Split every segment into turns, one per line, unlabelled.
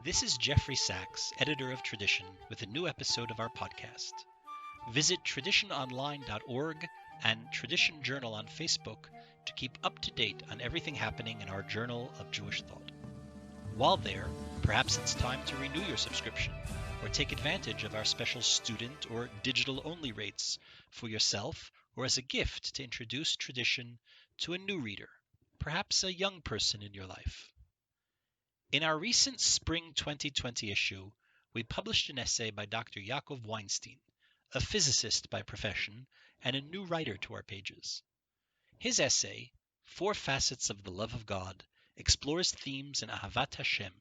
This is Jeffrey Sachs, editor of Tradition, with a new episode of our podcast. Visit traditiononline.org and Tradition Journal on Facebook to keep up to date on everything happening in our Journal of Jewish Thought. While there, perhaps it's time to renew your subscription or take advantage of our special student or digital-only rates for yourself or as a gift to introduce Tradition to a new reader, perhaps a young person in your life. In our recent spring 2020 issue, we published an essay by Dr. Yaakov Weinstein, a physicist by profession and a new writer to our pages. His essay, Four Facets of the Love of God, explores themes in Ahavat Hashem,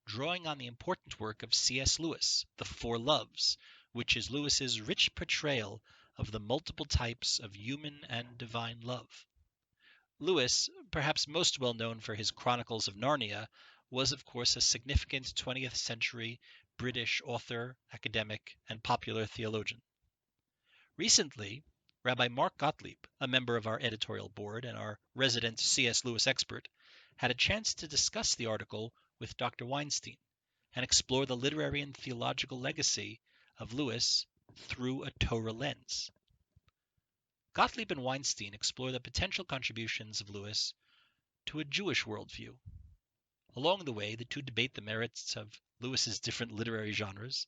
drawing on the important work of C.S. Lewis, The Four Loves, which is Lewis's rich portrayal of the multiple types of human and divine love. Lewis, perhaps most well known for his Chronicles of Narnia, was of course a significant 20th century British author, academic, and popular theologian. Recently, Rabbi Mark Gottlieb, a member of our editorial board and our resident C.S. Lewis expert, had a chance to discuss the article with Dr. Weinstein and explore the literary and theological legacy of Lewis through a Torah lens. Gottlieb and Weinstein explore the potential contributions of Lewis to a Jewish worldview. Along the way, the two debate the merits of Lewis's different literary genres,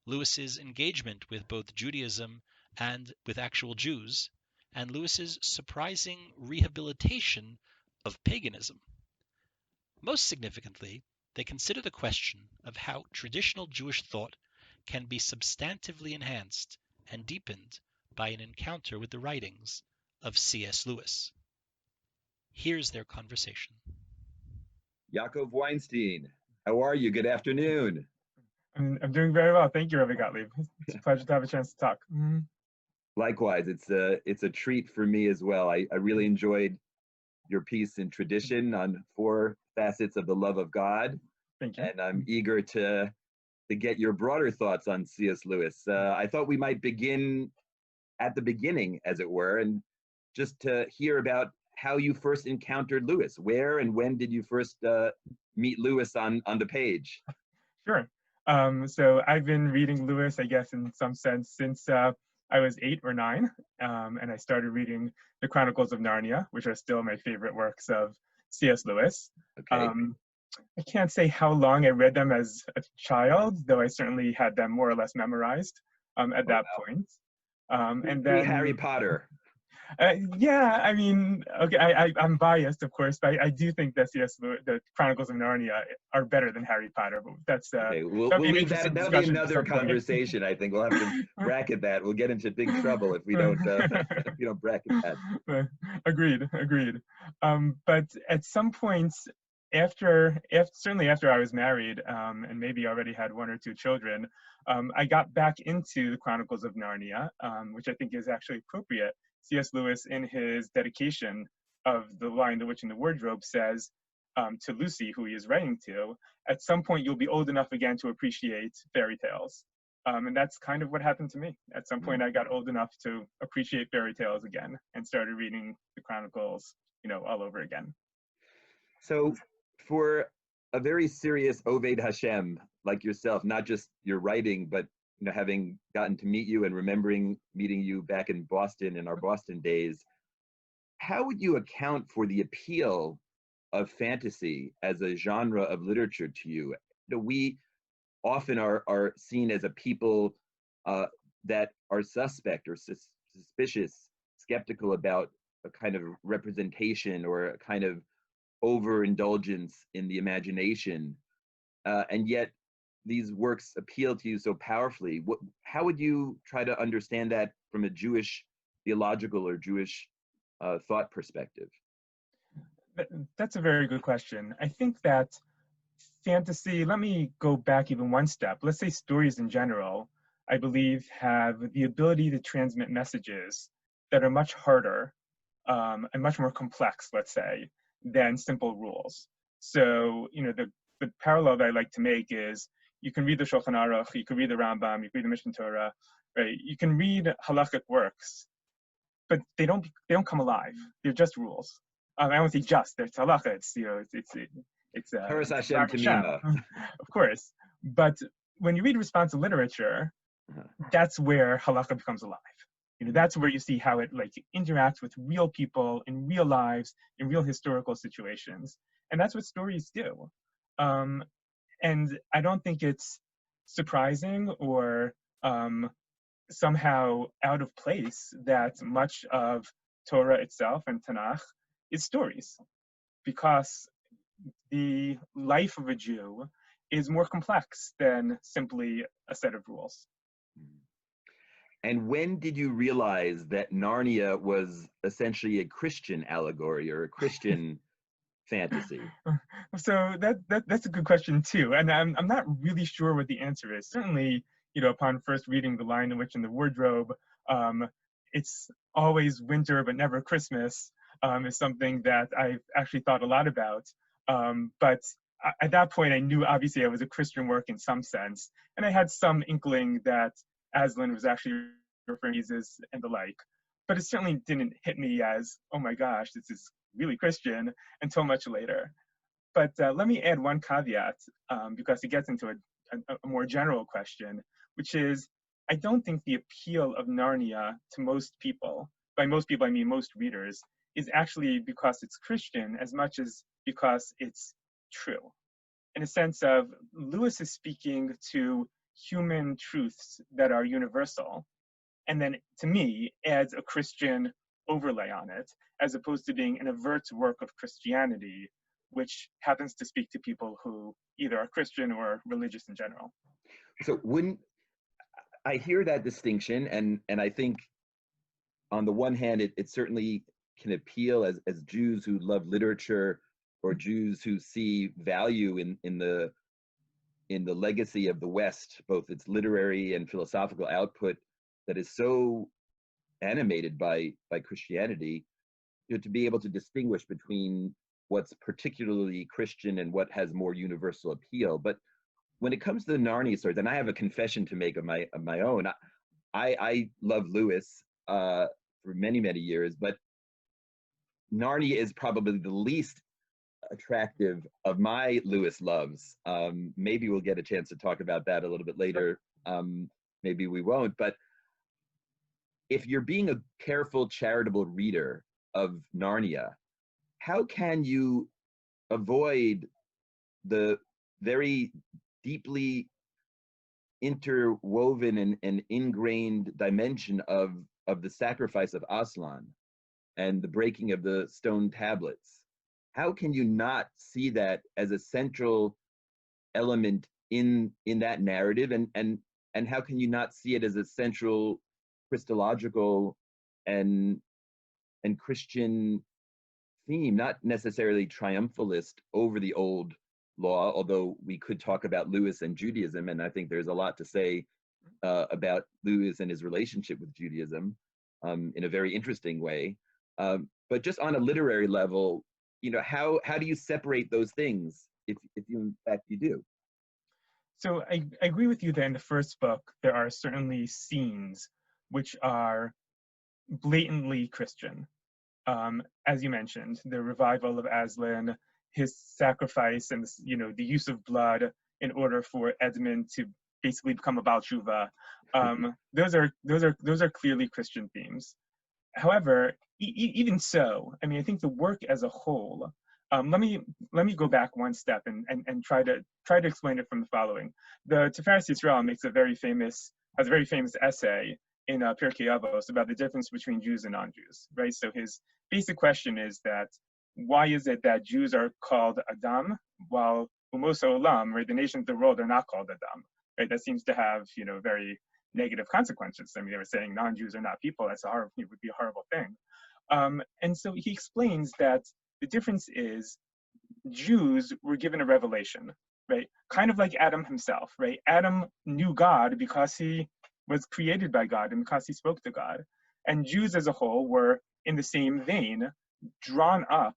Lewis's engagement with both Judaism and with actual Jews, and Lewis's surprising rehabilitation of paganism. Most significantly, they consider the question of how traditional Jewish thought can be substantively enhanced and deepened by an encounter with the writings of C.S. Lewis. Here's their conversation.
Yaakov Weinstein, how are you? Good afternoon.
I'm doing very well. Thank you, Rabbi Gottlieb. It's a pleasure to have a chance to talk.
Likewise, it's a treat for me as well. I really enjoyed your piece in Tradition on Four Facets of the Love of God.
Thank you.
And I'm eager to get your broader thoughts on C.S. Lewis. I thought we might begin at the beginning, as it were, and just to hear about how you first encountered Lewis. Where and when did you first meet Lewis on the page?
Sure. So I've been reading Lewis, I guess, in some sense, since I was 8 or 9, and I started reading the Chronicles of Narnia, which are still my favorite works of C.S. Lewis.
Okay.
I can't say how long I read them as a child, though I certainly had them more or less memorized at that point. And then
Harry Potter.
Yeah, I mean, okay, I'm biased, of course, but I do think that the Chronicles of Narnia are better than Harry Potter. But that's
okay. We'll leave that. That'll be another conversation. I think we'll have to bracket that. We'll get into big trouble if we don't bracket that.
Agreed. But at some point, certainly after I was married, and maybe already had 1 or 2 children, I got back into the Chronicles of Narnia, which I think is actually appropriate. C.S. Lewis, in his dedication of The Lion, the Witch, and the Wardrobe, says to Lucy, who he is writing to, at some point you'll be old enough again to appreciate fairy tales. And that's kind of what happened to me. At some point I got old enough to appreciate fairy tales again and started reading the Chronicles, all over again.
So for a very serious Ahavat Hashem like yourself, not just your writing, but having gotten to meet you and remembering meeting you back in Boston in our Boston days, how would you account for the appeal of fantasy as a genre of literature to you? We often are seen as a people that are suspect or suspicious, skeptical about a kind of representation or a kind of overindulgence in the imagination, and yet these works appeal to you so powerfully. How would you try to understand that from a Jewish theological or Jewish thought perspective?
That's a very good question. I think that fantasy, let me go back even one step. Let's say stories in general, I believe, have the ability to transmit messages that are much harder and much more complex, let's say, than simple rules. So, the parallel that I like to make is, you can read the Shulchan Aruch, you can read the Rambam, you can read the Mishnah Torah, right? You can read halachic works, but they don't come alive. They're just rules. I don't say just. It's halacha. It's It's
Paras Hashem
Baruch Hashem,
Tamima.
of course. But when you read responsive literature, that's where halakha becomes alive. That's where you see how it like interacts with real people in real lives, in real historical situations. And that's what stories do. And I don't think it's surprising or somehow out of place that much of Torah itself and Tanakh is stories, because the life of a Jew is more complex than simply a set of rules.
And when did you realize that Narnia was essentially a Christian allegory or a Christian fantasy?
So that's a good question too, and I'm not really sure what the answer is. Certainly, upon first reading The Lion, the Witch, and the Wardrobe, it's always winter but never Christmas is something that I've actually thought a lot about. But at that point, I knew obviously I was a Christian work in some sense, and I had some inkling that Aslan was actually referring to Jesus and the like. But it certainly didn't hit me as, oh my gosh, this is really Christian, until much later. But let me add one caveat, because it gets into a more general question, which is, I don't think the appeal of Narnia to most people, by most people I mean most readers, is actually because it's Christian as much as because it's true. In a sense of, Lewis is speaking to human truths that are universal, and then to me adds a Christian overlay on it, as opposed to being an overt work of Christianity, which happens to speak to people who either are Christian or religious in general.
So wouldn't I hear that distinction, and I think on the one hand it certainly can appeal as Jews who love literature, or Jews who see value in the legacy of the West, both its literary and philosophical output that is so animated by Christianity, to be able to distinguish between what's particularly Christian and what has more universal appeal. But when it comes to the Narnia stories, and I have a confession to make of my own, I love Lewis for many years, but Narnia is probably the least attractive of my Lewis loves. Maybe we'll get a chance to talk about that a little bit later. Maybe we won't. But if you're being a careful, charitable reader of Narnia, how can you avoid the very deeply interwoven and ingrained dimension of the sacrifice of Aslan and the breaking of the stone tablets? How can you not see that as a central element in that narrative, and how can you not see it as a central Christological and Christian theme, not necessarily triumphalist over the old law, although we could talk about Lewis and Judaism, and I think there's a lot to say about Lewis and his relationship with Judaism in a very interesting way. But just on a literary level, how do you separate those things, if you in fact you do?
So I agree with you that in the first book, there are certainly scenes which are blatantly Christian. As you mentioned, the revival of Aslan, his sacrifice, and the use of blood in order for Edmund to basically become a Baal Tshuva. Those are clearly Christian themes. However, even so, I mean, I think the work as a whole. Let me go back one step and try to explain it from the following. The Tiferes Yisrael has a very famous essay in Pirkei Avos about the difference between Jews and non-Jews, right? So his basic question is that why is it that Jews are called Adam while Umos Olam, right, the nations of the world, are not called Adam, right? That seems to have very negative consequences. I mean, they were saying non-Jews are not people. It would be a horrible thing. And so he explains that the difference is Jews were given a revelation, right? Kind of like Adam himself, right? Adam knew God because he was created by God and because he spoke to God. And Jews as a whole were, in the same vein, drawn up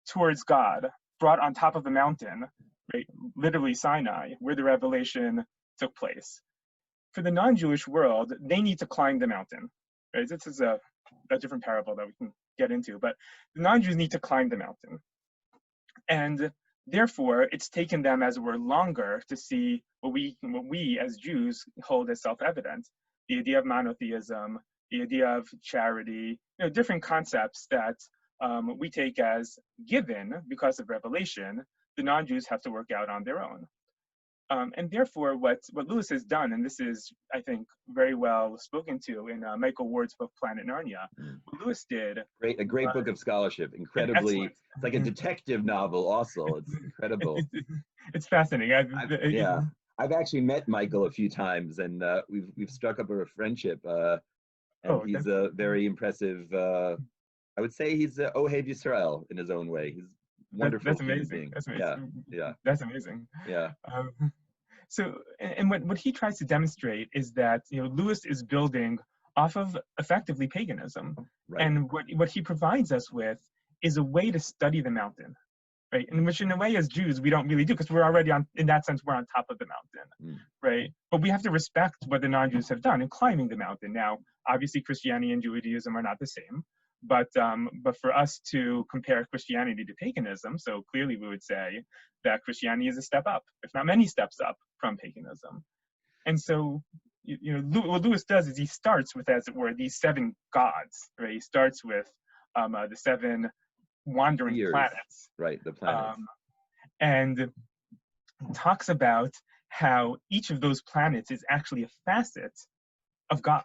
towards God, brought on top of the mountain, right? Literally Sinai, where the revelation took place. For the non-Jewish world, they need to climb the mountain, right? This is a different parable that we can get into, but the non-Jews need to climb the mountain. And Therefore, it's taken them, as it were, longer to see what we as Jews hold as self-evident: the idea of monotheism, the idea of charity, different concepts that we take as given because of revelation. The non-Jews have to work out on their own. And therefore, what Lewis has done, and this is, I think, very well spoken to in Michael Ward's book, Planet Narnia, what Lewis did.
A great book of scholarship, incredibly,
excellent.
It's like a detective novel also. It's incredible.
It's fascinating.
I've actually met Michael a few times, and we've struck up a friendship, and he's a very impressive, I would say he's a Ohev Yisrael in his own way. He's wonderful.
That's amazing. That's amazing. Yeah. That's amazing.
Yeah.
So, and what he tries to demonstrate is that Lewis is building off of effectively paganism,
right.
And what he provides us with is a way to study the mountain, right? And which, in a way, as Jews, we don't really do, because we're already in that sense, we're on top of the mountain, right? But we have to respect what the non-Jews have done in climbing the mountain. Now, obviously, Christianity and Judaism are not the same. But for us to compare Christianity to paganism, so clearly we would say that Christianity is a step up, if not many steps up, from paganism. And so, what Lewis does is he starts with, as it were, these 7 gods, right? He starts with the 7 wandering planets.
Right, the planets.
And talks about how each of those planets is actually a facet of God.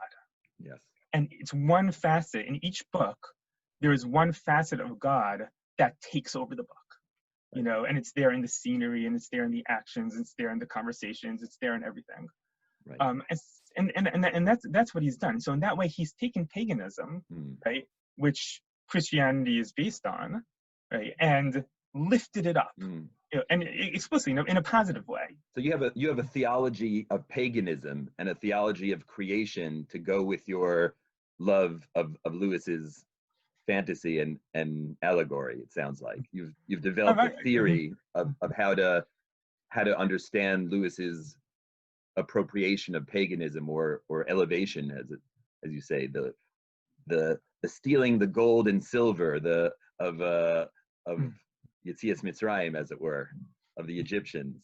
Yes.
And it's one facet in each book. There is one facet of God that takes over the book, and it's there in the scenery, and it's there in the actions, it's there in the conversations, it's there in everything.
Right.
And that's what he's done. So in that way, he's taken paganism, right, which Christianity is based on, right, and lifted it up, and explicitly, in a positive way.
So you have a theology of paganism and a theology of creation to go with your love of Lewis's fantasy and allegory. It sounds like you've developed a theory of how to understand Lewis's appropriation of paganism or elevation, as you say, the stealing the gold and silver of Yetzias Mitzrayim, as it were, of the Egyptians.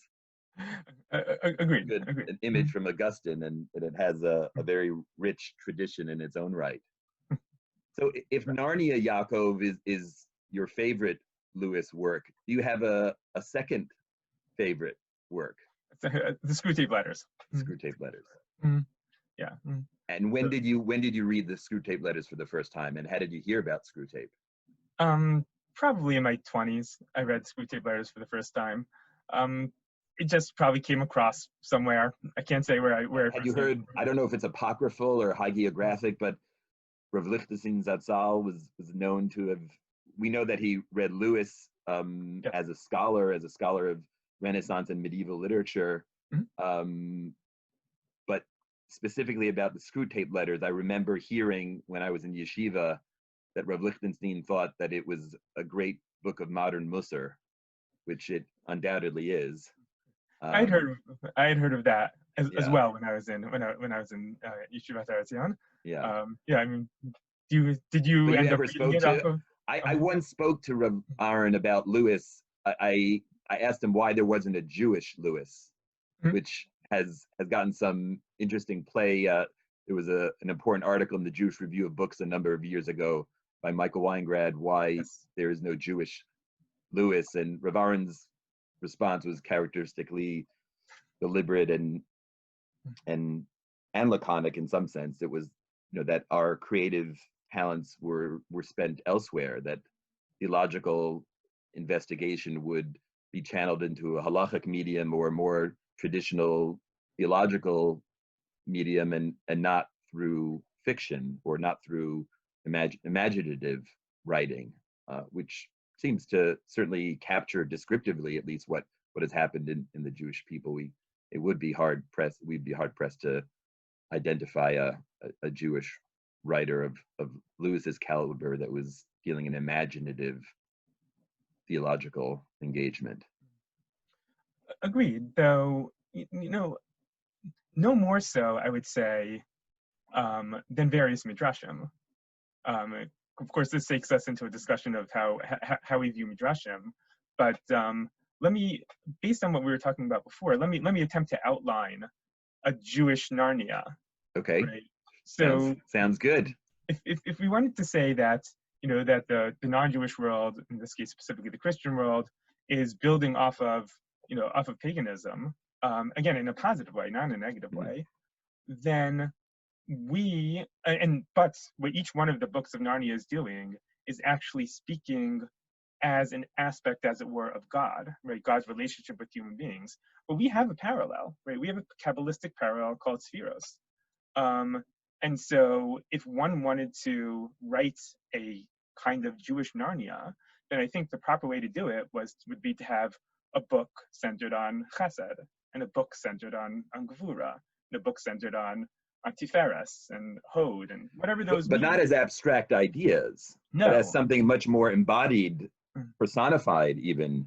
Agreed.
An image from Augustine, and it has a very rich tradition in its own right. So if Narnia, Yaakov, is your favorite Lewis work, do you have a second favorite work?
The Screwtape Letters.
Screwtape Letters.
Yeah.
And when did you read the Screwtape Letters for the first time, and how did you hear about Screwtape?
Probably in my 20s, I read Screwtape Letters for the first time. It just probably came across somewhere. I can't say where.
Had you heard? I don't know if it's apocryphal or hagiographic, but Rav Lichtenstein Zatzal was known to have. We know that he read Lewis as a scholar of Renaissance and medieval literature. But specifically about the Screwtape Letters, I remember hearing when I was in yeshiva that Rav Lichtenstein thought that it was a great book of modern Musar, which it undoubtedly is.
I had heard of that as well when I was in Yeshivat Zion.
Yeah.
I mean, did you end up reading it off of?
I once spoke to Rav Aaron about Lewis. I asked him why there wasn't a Jewish Lewis, which has gotten some interesting play. There was an important article in the Jewish Review of Books a number of years ago by Michael Weingrad, why there is no Jewish Lewis, and Rav Aaron's response was characteristically deliberate and laconic in some sense. It was, that our creative talents were spent elsewhere, that theological investigation would be channeled into a halachic medium or a more traditional theological medium, and not through fiction or not through imaginative writing, which seems to certainly capture descriptively at least what has happened in the Jewish people. We'd be hard pressed to identify a Jewish writer of Lewis's caliber that was dealing in imaginative theological engagement.
Agreed, though, no more so, I would say, than various midrashim. Of course, this takes us into a discussion of how we view midrashim, but let me, based on what we were talking about before, let me attempt to outline a Jewish Narnia.
Okay.
Right? So
sounds good.
If we wanted to say that, that the non-Jewish world, in this case specifically the Christian world, is building off of paganism, again in a positive way, not in a negative way, then but what each one of the books of Narnia is doing is actually speaking as an aspect, as it were, of God, right? God's relationship with human beings. But we have a parallel, right? We have a Kabbalistic parallel called Spheros. And so if one wanted to write a kind of Jewish Narnia, then I think the proper way to do it would be to have a book centered on Chesed, and a book centered on Gevura, and a book centered on Tiferes and Hod, and whatever those
but
mean.
not as abstract ideas, but as something much more embodied, personified even,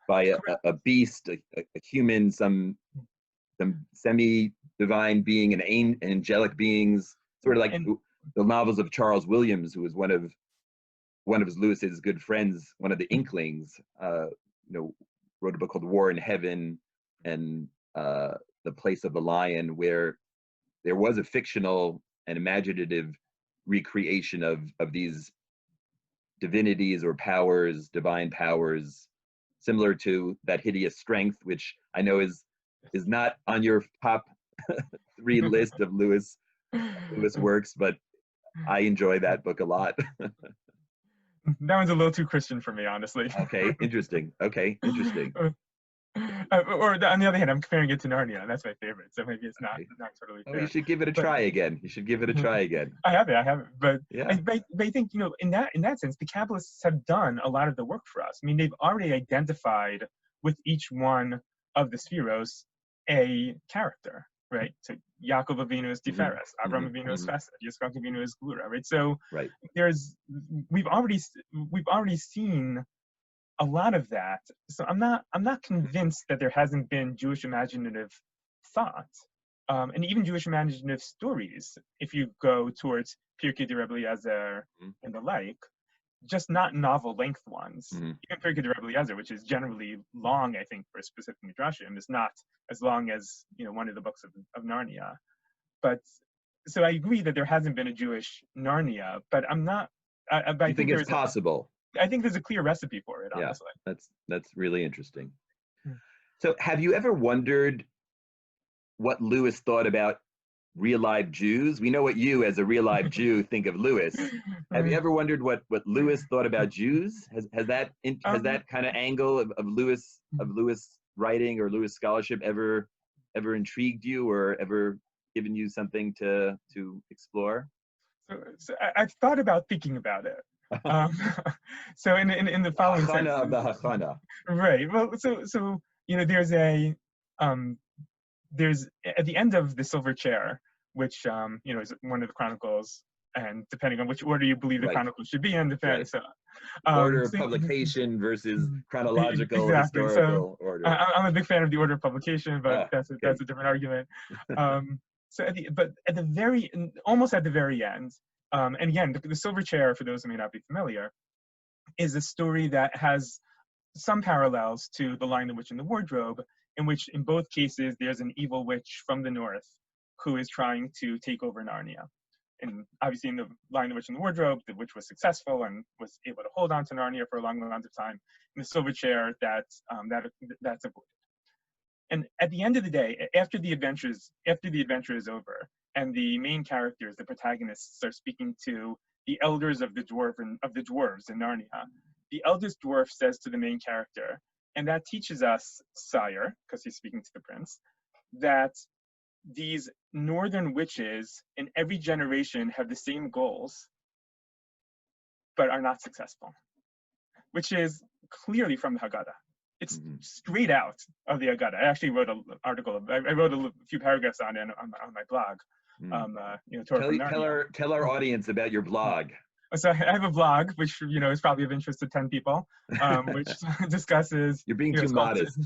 by a beast, a human, some semi-divine being, an angelic beings, sort of like the novels of Charles Williams, who was one of Lewis's good friends, one of the Inklings, wrote a book called War in Heaven, and The Place of the Lion, where there was a fictional and imaginative recreation of these divinities or powers, divine powers, similar to That Hideous Strength, which I know is not on your top 3 list of Lewis works, but I enjoy that book a lot.
That one's a little too Christian for me, honestly.
Okay, interesting.
Or on the other hand, I'm comparing it to Narnia, and that's my favorite. So maybe it's not totally fair.
You should give it a try again.
I have it, but
yeah.
But I think, in that sense, the Kabbalists have done a lot of the work for us. I mean, they've already identified with each one of the Spheros a character, right? So Yaakov Avinu is Tiferes, Avram Avinu is Facets, Yitzchak Avinu is Gevura, right? So we've already seen a lot of that. So I'm not convinced that there hasn't been Jewish imaginative thought, and even Jewish imaginative stories, if you go towards Pirkei de Rebbe Eliezer and the like, just not novel length ones. Even Pirkei de Rebbe Eliezer, which is generally long, I think, for specific midrashim, is not as long as one of the books of Narnia. But so I agree that there hasn't been a Jewish Narnia, but I'm not. I
think it's possible.
I think there's a clear recipe for it, honestly.
Yeah, that's really interesting. So have you ever wondered what Lewis thought about real live Jews? We know what you, as a real live Jew, think of Lewis. Have you ever wondered what Lewis thought about Jews? Has that kind of angle of Lewis writing or Lewis scholarship ever intrigued you, or ever given you something to explore?
So I've thought about thinking about it. So in the following sense,
of the Hachana.
Right. Well, so there's at the end of the Silver Chair, which is one of the Chronicles, and depending on which order you believe the Chronicles should be in,
order of publication versus chronological historical order.
I'm a big fan of the order of publication, but that's a different argument. Almost at the very end. And again, the Silver Chair, for those who may not be familiar, is a story that has some parallels to The Lion, the Witch, and the Wardrobe, in which in both cases there's an evil witch from the north who is trying to take over Narnia. And obviously in The Lion, the Witch, and the Wardrobe, the witch was successful and was able to hold on to Narnia for a long amount of time. In the Silver Chair, that's avoided. And at the end of the day, after the adventure is over, and the main characters, the protagonists, are speaking to the elders of the dwarves in Narnia, the eldest dwarf says to the main character, and that teaches us, sire, because he's speaking to the prince, that these northern witches in every generation have the same goals, but are not successful, which is clearly from the Haggadah. It's straight out of the Haggadah. I actually wrote an article. I wrote a few paragraphs on it on my blog. Torah
tell our audience about your blog.
So I have a blog, which is probably of interest to 10 people, which discusses.
You're being too modest.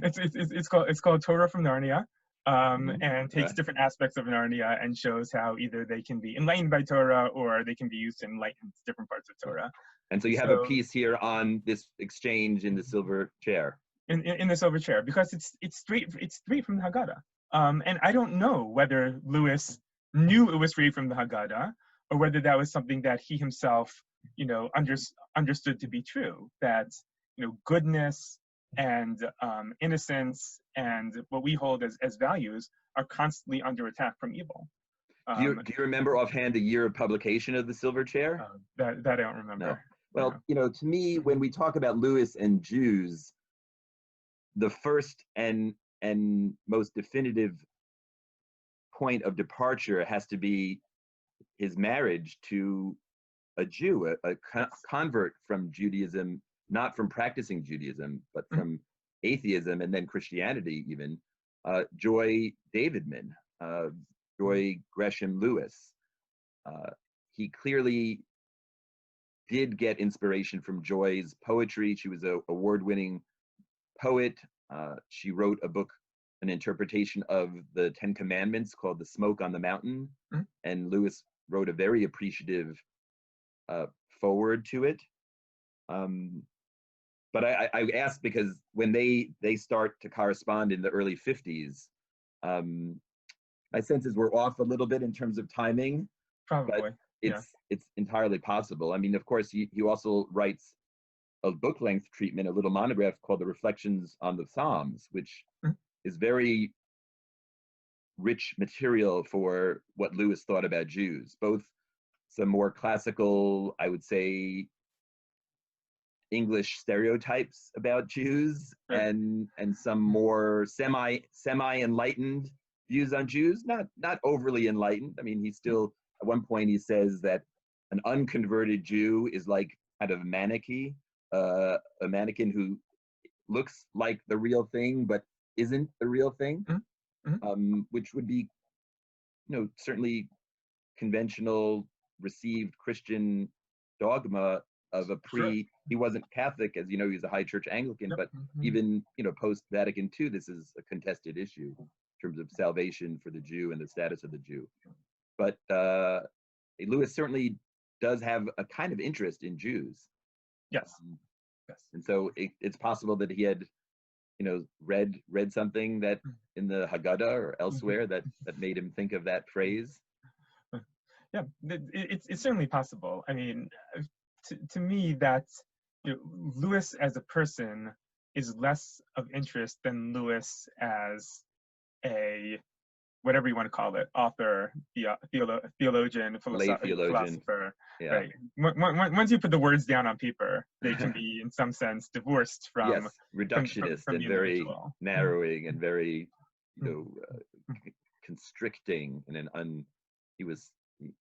It's called Torah from Narnia, and takes different aspects of Narnia and shows how either they can be enlightened by Torah or they can be used to enlighten different parts of Torah.
And so you have a piece here on this exchange in the Silver Chair.
in the silver chair, because it's straight from the Haggadah. And I don't know whether Lewis knew it was straight from the Haggadah, or whether that was something that he himself, understood to be true, that, goodness and innocence and what we hold as values are constantly under attack from evil.
Do you remember offhand the year of publication of the Silver Chair?
That I don't remember.
No. Well, to me, when we talk about Lewis and Jews, the first and most definitive point of departure has to be his marriage to a Jew, a convert from Judaism, not from practicing Judaism, but from atheism and then Christianity even, Joy Davidman, Joy Gresham Lewis. He clearly did get inspiration from Joy's poetry. She was an award-winning poet. She wrote a book, an interpretation of the Ten Commandments called The Smoke on the Mountain, and Lewis wrote a very appreciative forward to it. But I asked because when they start to correspond in the early 50s, my senses were off a little bit in terms of timing.
Probably.
But it's entirely possible. I mean, of course, he also writes a book-length treatment, a little monograph called The Reflections on the Psalms, which is very rich material for what Lewis thought about Jews, both some more classical, I would say, English stereotypes about Jews, and some more semi-enlightened views on Jews, not overly enlightened. I mean, he still, at one point he says that an unconverted Jew is like kind of a mannequin who looks like the real thing but isn't the real thing, which would be, certainly conventional received Christian dogma of a he wasn't Catholic, as you know, he's a high church Anglican, but even, post Vatican II, this is a contested issue in terms of salvation for the Jew and the status of the Jew. But Lewis certainly does have a kind of interest in Jews.
Yes.
And so it's possible that he had, read something that in the Haggadah or elsewhere that made him think of that phrase.
Yeah, it's certainly possible. I mean, to me, that's, Lewis as a person is less of interest than Lewis as a, whatever you want to call it, author, theologian, philosopher.
Yeah.
Right. Once you put the words down on paper, they can be, in some sense, divorced from
reductionist
from
and very narrowing and very, constricting, and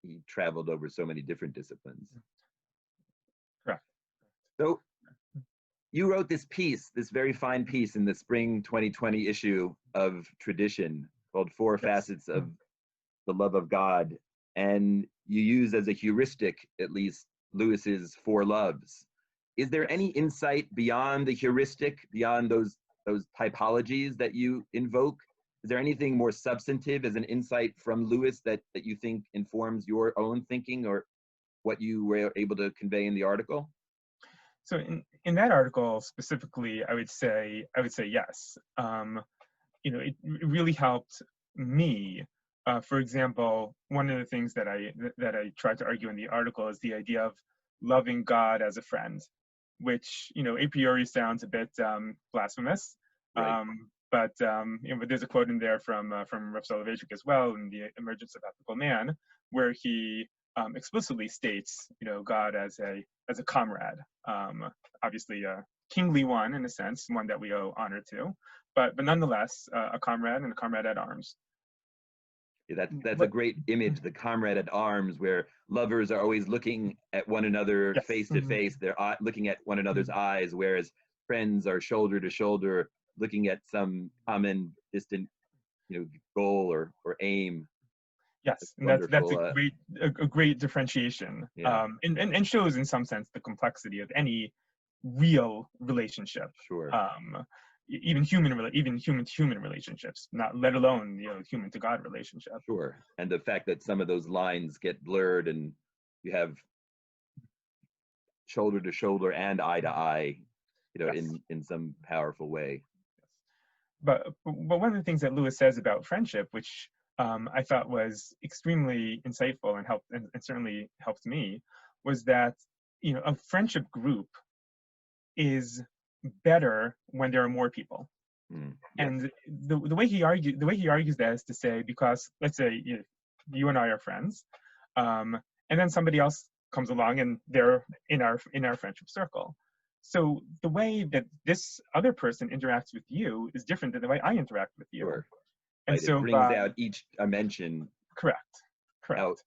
he traveled over so many different disciplines.
Correct.
So you wrote this piece, this very fine piece in the spring 2020 issue of Tradition called Four Facets of the Love of God. And you use as a heuristic, at least, Lewis's four loves. Is there any insight beyond the heuristic, beyond those typologies that you invoke? Is there anything more substantive as an insight from Lewis that you think informs your own thinking or what you were able to convey in the article?
So in that article specifically, I would say yes. It really helped me. For example, one of the things that I tried to argue in the article is the idea of loving God as a friend, which a priori sounds a bit blasphemous.
Right.
But there's a quote in there from Rav Soloveitchik as well in The Emergence of Ethical Man, where he explicitly states, God as a comrade, obviously a kingly one in a sense, one that we owe honor to, but nonetheless a comrade and a comrade at arms.
Yeah, that's a great image, the comrade at arms, where lovers are always looking at one another face to face. They're looking at one another's eyes, whereas friends are shoulder to shoulder, looking at some common distant, goal or aim.
Yes, and that's a great differentiation, and shows in some sense the complexity of any real relationship.
Sure.
Even human relationships, not let alone human to God relationships.
Sure, and the fact that some of those lines get blurred and you have shoulder to shoulder and eye to eye in some powerful way.
But one of the things that Lewis says about friendship, which I thought was extremely insightful and helped, and certainly helped me, was that a friendship group is better when there are more people.
Yes.
And the way he argues that is to say, because let's say you and I are friends, and then somebody else comes along and they're in our friendship circle. So the way that this other person interacts with you is different than the way I interact with you.
Sure.
And
right.
so
it brings out each dimension
correct.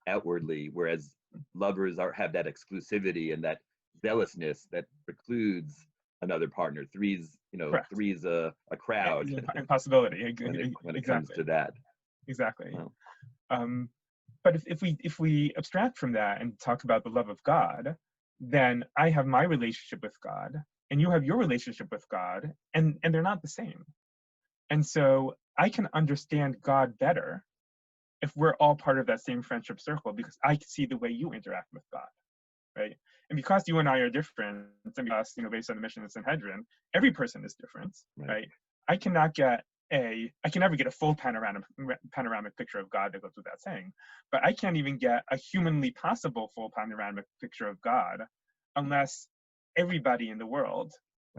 outwardly, whereas lovers have that exclusivity and that zealousness that precludes another partner. Three's a crowd.
Impossibility.
when it comes to that.
Exactly.
Well,
but if we abstract from that and talk about the love of God, then I have my relationship with God and you have your relationship with God, and they're not the same. And so I can understand God better if we're all part of that same friendship circle, because I can see the way you interact with God, right? And because you and I are different, and because, based on the mission of Sanhedrin, every person is different, right? I can never get a full panoramic picture of God, that goes without saying, but I can't even get a humanly possible full panoramic picture of God unless everybody in the world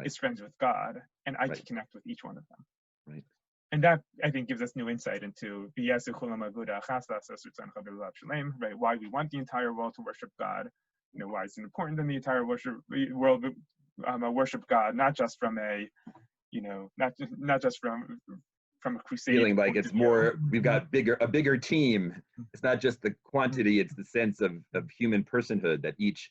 is friends with God, and I can connect with each one of them.
Right.
And that, I think, gives us new insight into right, why we want the entire world to worship God, why it's important that the entire world worship God, not just from a not just from a crusade
feeling like it's more, we've got a bigger team. It's not just the quantity, it's the sense of human personhood, that each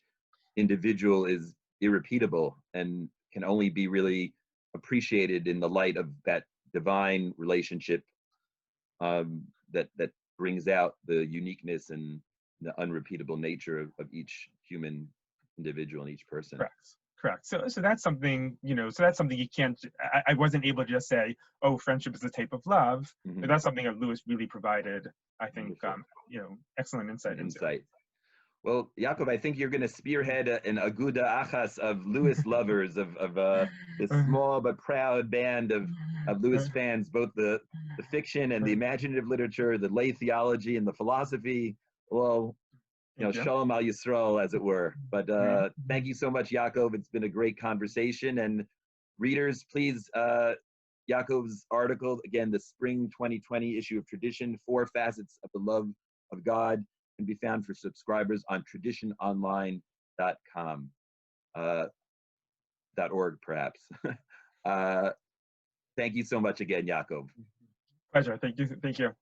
individual is irrepeatable and can only be really appreciated in the light of that divine relationship that brings out the uniqueness and the unrepeatable nature of each human individual and each person.
Correct. So that's something, you can't, I wasn't able to just say, oh, friendship is a type of love. But that's something that Lewis really provided, I think, excellent insight into.
Well, Yaakov, I think you're going to spearhead an aguda achas of Lewis lovers, of this small but proud band of Lewis fans, both the fiction and the imaginative literature, the lay theology and the philosophy. Well, Shalom al Yisrael, as it were. But thank you so much, Yaakov. It's been a great conversation. And readers, please, Yaakov's article, again, the spring 2020 issue of Tradition, 4 Facets of the Love of God, can be found for subscribers on traditiononline.com, .org perhaps. Thank you so much again, Yaakov.
Pleasure. Thank you.